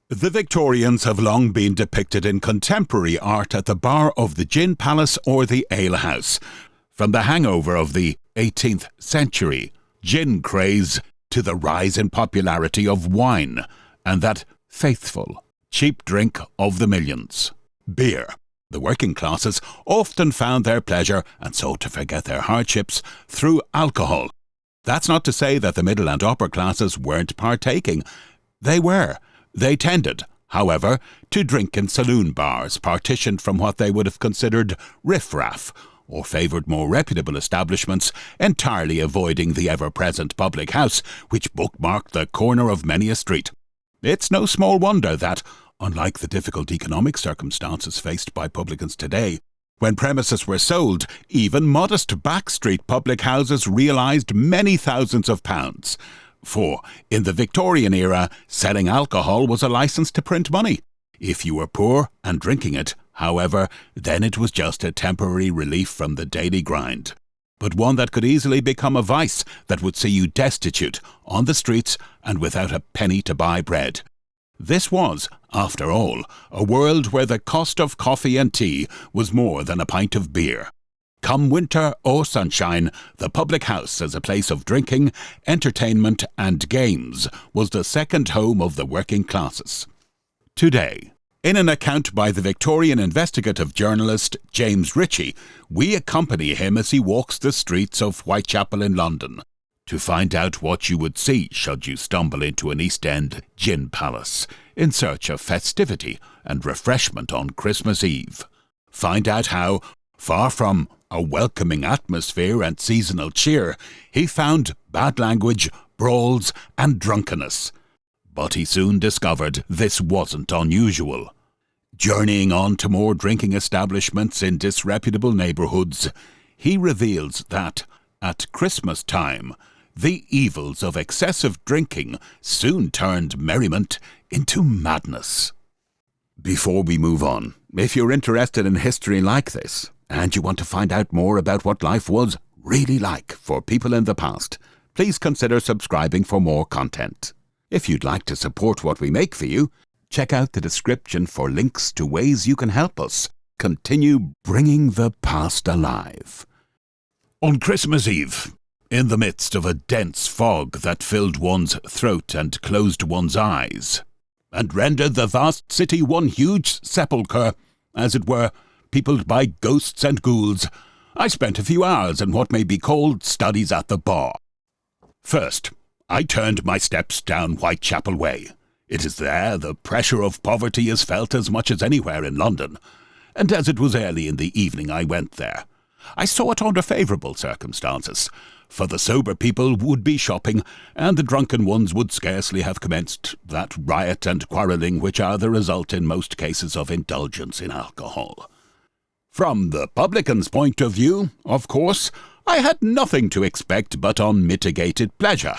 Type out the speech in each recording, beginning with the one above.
The Victorians have long been depicted in contemporary art at the bar of the gin palace or the alehouse. From the hangover of the 18th century gin craze to the rise in popularity of wine and that faithful, cheap drink of the millions, beer. The working classes often found their pleasure, and so to forget their hardships, through alcohol. That's not to say that the middle and upper classes weren't partaking. They were. They tended, however, to drink in saloon bars partitioned from what they would have considered riff-raff, or favoured more reputable establishments, entirely avoiding the ever-present public house, which bookmarked the corner of many a street. It's no small wonder that, unlike the difficult economic circumstances faced by publicans today, when premises were sold, even modest backstreet public houses realised many thousands of pounds. For, in the Victorian era, selling alcohol was a licence to print money. If you were poor and drinking it, however, then it was just a temporary relief from the daily grind, but one that could easily become a vice that would see you destitute, on the streets, and without a penny to buy bread. This was, after all, a world where the cost of coffee and tea was more than a pint of beer. Come winter or sunshine, the public house as a place of drinking, entertainment and games was the second home of the working classes. Today, in an account by the Victorian investigative journalist James Ritchie, we accompany him as he walks the streets of Whitechapel in London to find out what you would see should you stumble into an East End gin palace in search of festivity and refreshment on Christmas Eve. Find out how, far from a welcoming atmosphere and seasonal cheer, he found bad language, brawls and drunkenness. But he soon discovered this wasn't unusual. Journeying on to more drinking establishments in disreputable neighbourhoods, he reveals that, at Christmas time, the evils of excessive drinking soon turned merriment into madness. Before we move on, if you're interested in history like this, and you want to find out more about what life was really like for people in the past, please consider subscribing for more content. If you'd like to support what we make for you, check out the description for links to ways you can help us continue bringing the past alive. On Christmas Eve, in the midst of a dense fog that filled one's throat and closed one's eyes, and rendered the vast city one huge sepulchre, as it were, peopled by ghosts and ghouls, I spent a few hours in what may be called studies at the bar. First, I turned my steps down Whitechapel Way. It is there the pressure of poverty is felt as much as anywhere in London, and as it was early in the evening I went there. I saw it under favourable circumstances, for the sober people would be shopping, and the drunken ones would scarcely have commenced that riot and quarrelling which are the result in most cases of indulgence in alcohol. From the publican's point of view, of course, I had nothing to expect but unmitigated pleasure.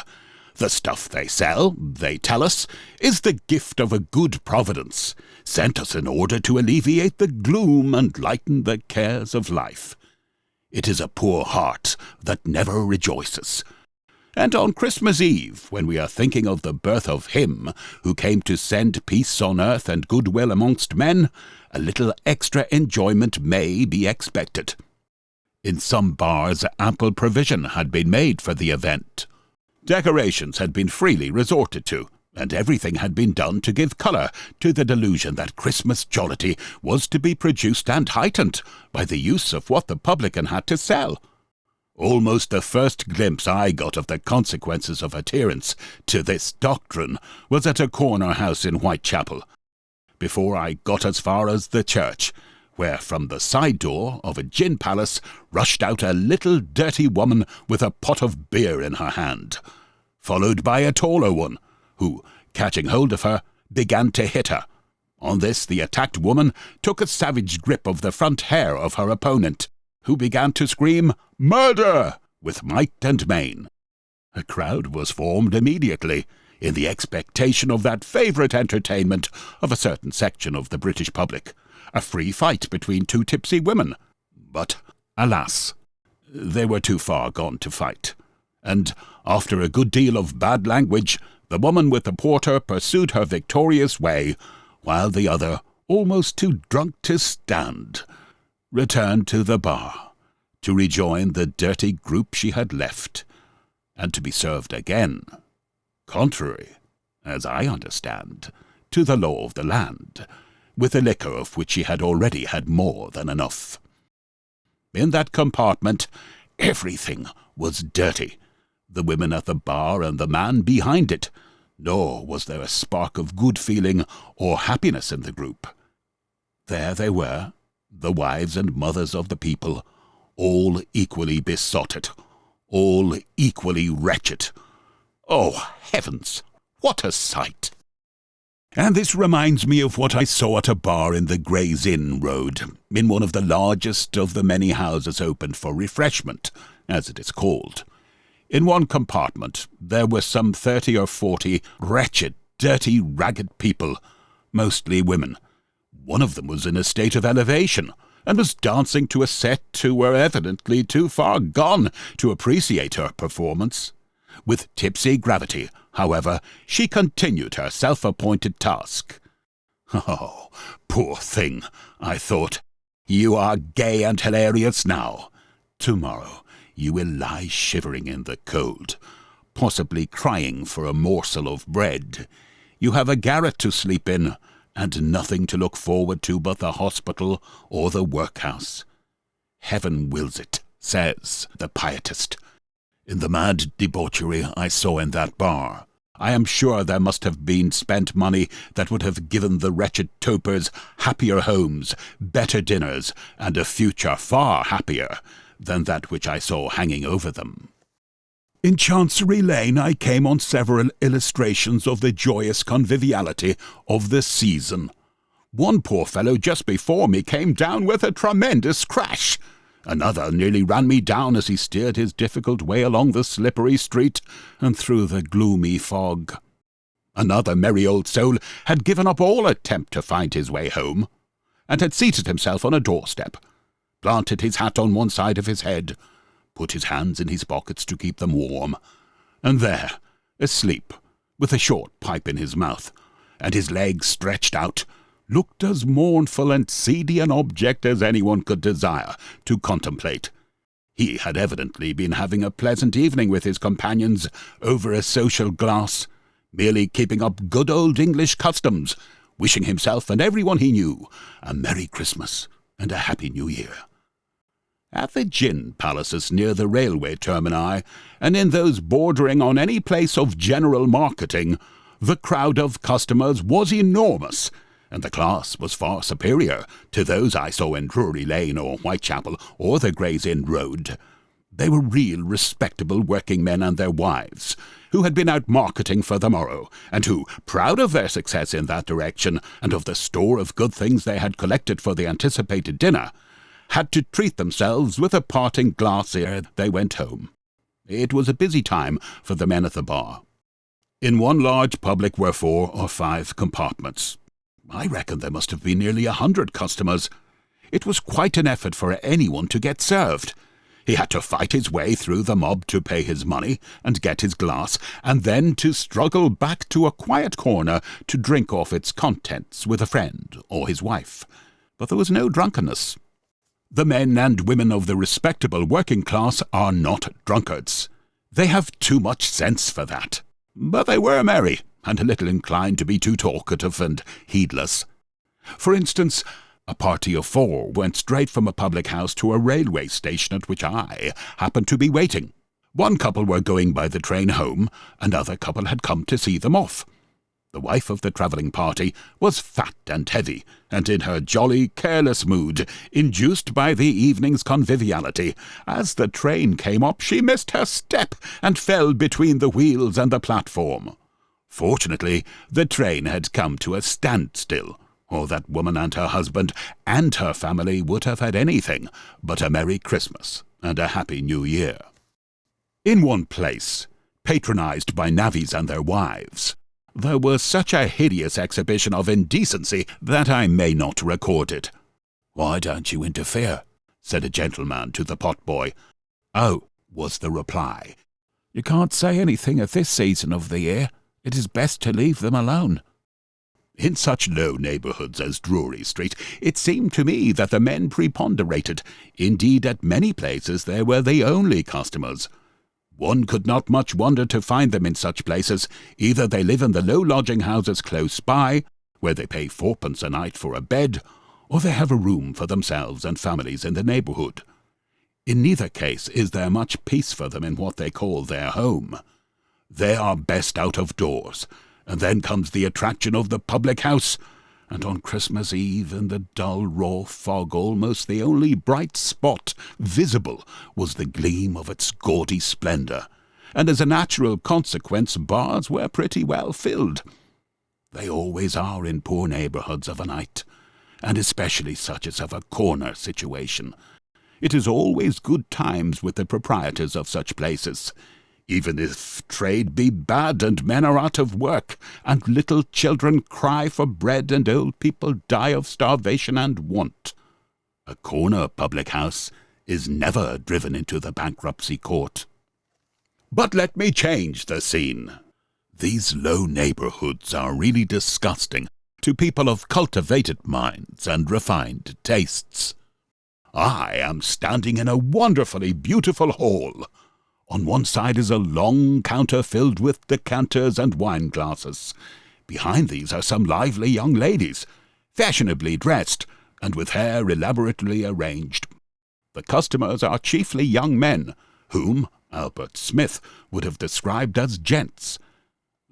The stuff they sell, they tell us, is the gift of a good providence, sent us in order to alleviate the gloom and lighten the cares of life. It is a poor heart that never rejoices. And on Christmas Eve, when we are thinking of the birth of Him who came to send peace on earth and goodwill amongst men, a little extra enjoyment may be expected. In some bars, ample provision had been made for the event. Decorations had been freely resorted to, and everything had been done to give colour to the delusion that Christmas jollity was to be produced and heightened by the use of what the publican had to sell. Almost the first glimpse I got of the consequences of adherence to this doctrine was at a corner house in Whitechapel, before I got as far as the church, where from the side door of a gin palace rushed out a little dirty woman with a pot of beer in her hand, followed by a taller one, who, catching hold of her, began to hit her. On this the attacked woman took a savage grip of the front hair of her opponent, who began to scream, "Murder!" with might and main. A crowd was formed immediately, in the expectation of that favourite entertainment of a certain section of the British public, a free fight between two tipsy women. But, alas, they were too far gone to fight, and, after a good deal of bad language, The woman with the porter pursued her victorious way, while the other, almost too drunk to stand, returned to the bar to rejoin the dirty group she had left, and to be served again, contrary, as I understand, to the law of the land, with a liquor of which she had already had more than enough. In that compartment everything was dirty, the women at the bar and the man behind it, nor was there a spark of good feeling or happiness in the group. There they were, the wives and mothers of the people, all equally besotted, all equally wretched. Oh, heavens, what a sight! And this reminds me of what I saw at a bar in the Gray's Inn Road, in one of the largest of the many houses opened for refreshment, as it is called. In one compartment there were some 30 or 40 wretched, dirty, ragged people, mostly women. One of them was in a state of elevation, and was dancing to a set who were evidently too far gone to appreciate her performance. With tipsy gravity, however, she continued her self-appointed task. Oh, poor thing, I thought. You are gay and hilarious now. Tomorrow you will lie shivering in the cold, possibly crying for a morsel of bread. You have a garret to sleep in, and nothing to look forward to but the hospital or the workhouse. Heaven wills it, says the pietist. In the mad debauchery I saw in that bar, I am sure there must have been spent money that would have given the wretched topers happier homes, better dinners, and a future far happier than that which I saw hanging over them. In Chancery Lane I came on several illustrations of the joyous conviviality of the season. One poor fellow just before me came down with a tremendous crash. Another nearly ran me down as he steered his difficult way along the slippery street and through the gloomy fog. Another merry old soul had given up all attempt to find his way home, and had seated himself on a doorstep, planted his hat on one side of his head, put his hands in his pockets to keep them warm, and there, asleep, with a short pipe in his mouth, and his legs stretched out, looked as mournful and seedy an object as anyone could desire to contemplate. He had evidently been having a pleasant evening with his companions over a social glass, merely keeping up good old English customs, wishing himself and everyone he knew a Merry Christmas and a Happy New Year. At the gin palaces near the railway termini, and in those bordering on any place of general marketing, the crowd of customers was enormous, and the class was far superior to those I saw in Drury Lane or Whitechapel or the Gray's Inn Road. They were real respectable working men and their wives, who had been out marketing for the morrow, and who, proud of their success in that direction and of the store of good things they had collected for the anticipated dinner, had to treat themselves with a parting glass ere they went home. It was a busy time for the men at the bar. In one large public were 4 or 5 compartments. I reckon there must have been nearly 100 customers. It was quite an effort for anyone to get served. He had to fight his way through the mob to pay his money and get his glass, and then to struggle back to a quiet corner to drink off its contents with a friend or his wife. But there was no drunkenness. The men and women of the respectable working class are not drunkards. They have too much sense for that. But they were merry, and a little inclined to be too talkative and heedless. For instance, a party of 4 went straight from a public house to a railway station at which I happened to be waiting. One couple were going by the train home, another couple had come to see them off. The wife of the travelling party was fat and heavy, and in her jolly, careless mood, induced by the evening's conviviality. As the train came up, she missed her step and fell between the wheels and the platform. Fortunately, the train had come to a standstill, or that woman and her husband and her family would have had anything but a Merry Christmas and a Happy New Year. In one place, patronized by navvies and their wives, there was such a hideous exhibition of indecency that I may not record it. "Why don't you interfere?" said a gentleman to the potboy. "Oh," was the reply, "you can't say anything at this season of the year. it is best to leave them alone. In such low neighbourhoods as Drury Street, it seemed to me that the men preponderated. Indeed, at many places they were the only customers. One could not much wonder to find them in such places. Either they live in the low lodging-houses close by, where they pay 4pence a night for a bed, or they have a room for themselves and families in the neighbourhood. In neither case is there much peace for them in what they call their home. They are best out of doors, and then comes the attraction of the public house, and on Christmas Eve, in the dull raw fog, almost the only bright spot visible was the gleam of its gaudy splendour, and as a natural consequence bars were pretty well filled. They always are in poor neighbourhoods of a night, and especially such as have a corner situation. It is always good times with the proprietors of such places, even if trade be bad and men are out of work, and little children cry for bread and old people die of starvation and want. A corner public house is never driven into the bankruptcy court. But let me change the scene. These low neighbourhoods are really disgusting to people of cultivated minds and refined tastes. I am standing in a wonderfully beautiful hall. On one side is a long counter filled with decanters and wine-glasses. Behind these are some lively young ladies, fashionably dressed, and with hair elaborately arranged. The customers are chiefly young men, whom Albert Smith would have described as gents.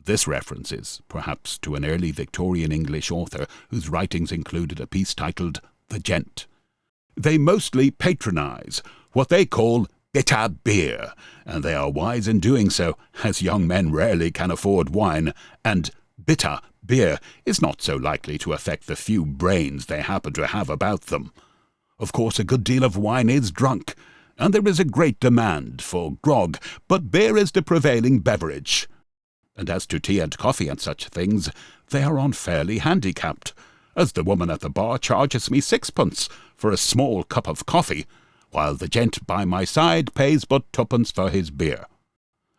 This reference is, perhaps, to an early Victorian English author whose writings included a piece titled The Gent. They mostly patronize what they call bitter beer, and they are wise in doing so, as young men rarely can afford wine, and bitter beer is not so likely to affect the few brains they happen to have about them. Of course, a good deal of wine is drunk, and there is a great demand for grog, but beer is the prevailing beverage. And as to tea and coffee and such things, they are unfairly handicapped, as the woman at the bar charges me 6pence for a small cup of coffee, while the gent by my side pays but 2pence for his beer.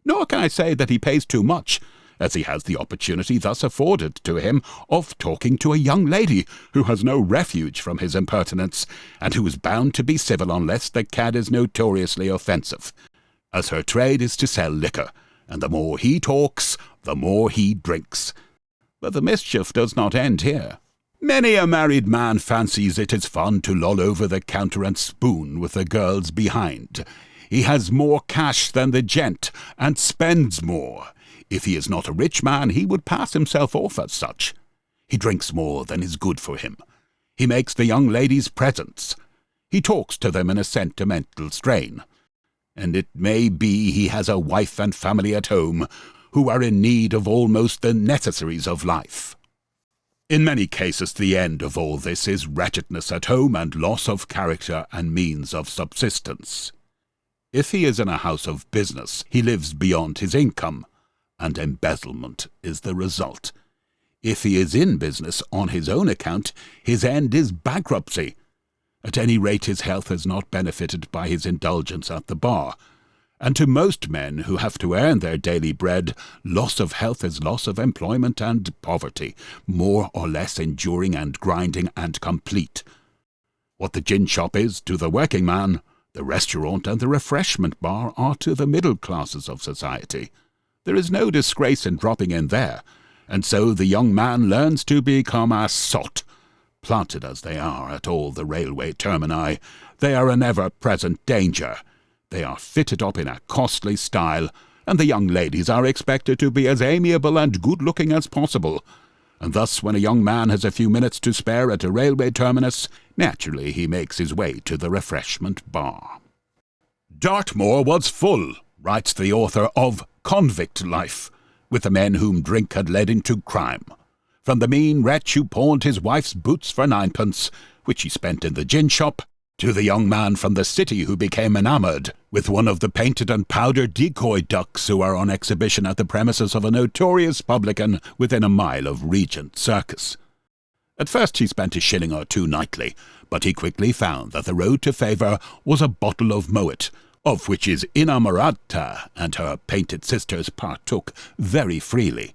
Nor can I say that he pays too much, as he has the opportunity thus afforded to him of talking to a young lady who has no refuge from his impertinence, and who is bound to be civil unless the cad is notoriously offensive, as her trade is to sell liquor, and the more he talks, the more he drinks. But the mischief does not end here. Many a married man fancies it is fun to loll over the counter and spoon with the girls behind. He has more cash than the gent, and spends more. If he is not a rich man, he would pass himself off as such. He drinks more than is good for him. He makes the young ladies presents. He talks to them in a sentimental strain. And it may be he has a wife and family at home who are in need of almost the necessaries of life. In many cases the end of all this is wretchedness at home and loss of character and means of subsistence. If he is in a house of business, he lives beyond his income, and embezzlement is the result. If he is in business on his own account, his end is bankruptcy. At any rate, his health is not benefited by his indulgence at the bar, and to most men who have to earn their daily bread, loss of health is loss of employment and poverty, more or less enduring and grinding and complete. What the gin shop is to the working man, the restaurant and the refreshment bar are to the middle classes of society. There is no disgrace in dropping in there, and so the young man learns to become a sot. Planted as they are at all the railway termini, they are an ever-present danger. They are fitted up in a costly style, and the young ladies are expected to be as amiable and good-looking as possible. And thus, when a young man has a few minutes to spare at a railway terminus, naturally he makes his way to the refreshment bar. Dartmoor was full, writes the author of Convict Life, with the men whom drink had led into crime. From the mean wretch who pawned his wife's boots for 9pence, which he spent in the gin shop, to the young man from the city who became enamoured with one of the painted and powdered decoy ducks who are on exhibition at the premises of a notorious publican within a mile of Regent Circus. At first he spent a shilling or two nightly, but he quickly found that the road to favour was a bottle of Moet, of which his inamorata and her painted sisters partook very freely.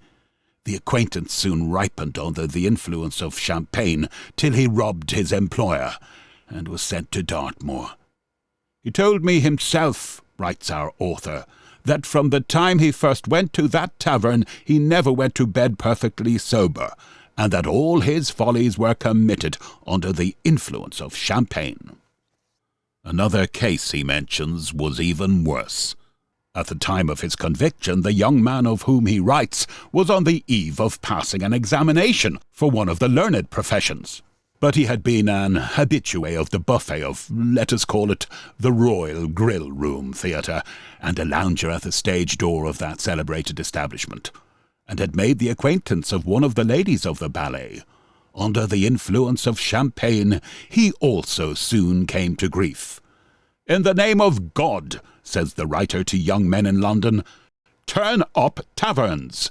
The acquaintance soon ripened under the influence of champagne till he robbed his employer, and was sent to Dartmoor. He told me himself, writes our author, that from the time he first went to that tavern he never went to bed perfectly sober, and that all his follies were committed under the influence of champagne. Another case he mentions was even worse. At the time of his conviction, the young man of whom he writes was on the eve of passing an examination for one of the learned professions. But he had been an habitué of the buffet of, let us call it, the Royal Grill Room Theatre, and a lounger at the stage door of that celebrated establishment, and had made the acquaintance of one of the ladies of the ballet. Under the influence of champagne, he also soon came to grief. "In the name of God," says the writer to young men in London, "turn up taverns."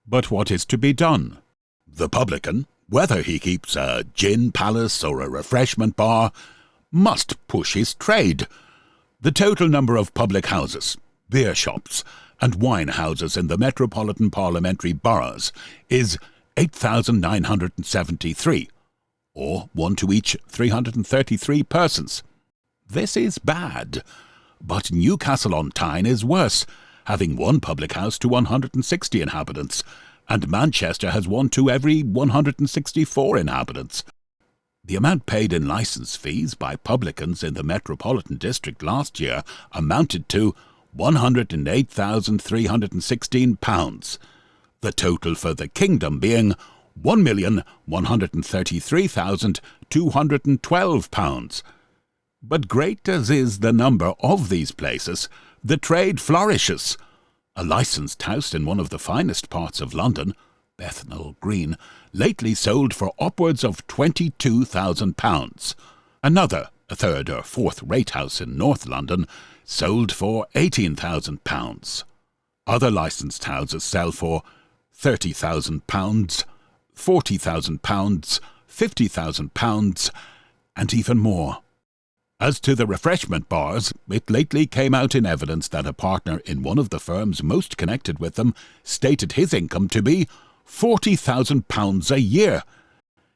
But what is to be done? The publican, whether he keeps a gin palace or a refreshment bar, must push his trade. The total number of public houses, beer shops, and wine houses in the metropolitan parliamentary boroughs is 8,973, or one to each 333 persons. This is bad, but Newcastle-on-Tyne is worse, having one public house to 160 inhabitants, and Manchester has one to every 164 inhabitants. The amount paid in licence fees by publicans in the metropolitan district last year amounted to £108,316, the total for the kingdom being £1,133,212. But great as is the number of these places, the trade flourishes. A licensed house in one of the finest parts of London, Bethnal Green, lately sold for upwards of £22,000. Another, a third or fourth-rate house in North London, sold for £18,000. Other licensed houses sell for £30,000, £40,000, £50,000, and even more. As to the refreshment bars, it lately came out in evidence that a partner in one of the firms most connected with them stated his income to be £40,000 a year.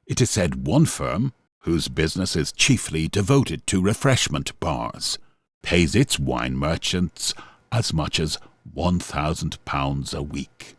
It is said one firm, whose business is chiefly devoted to refreshment bars, pays its wine merchants as much as £1,000 a week.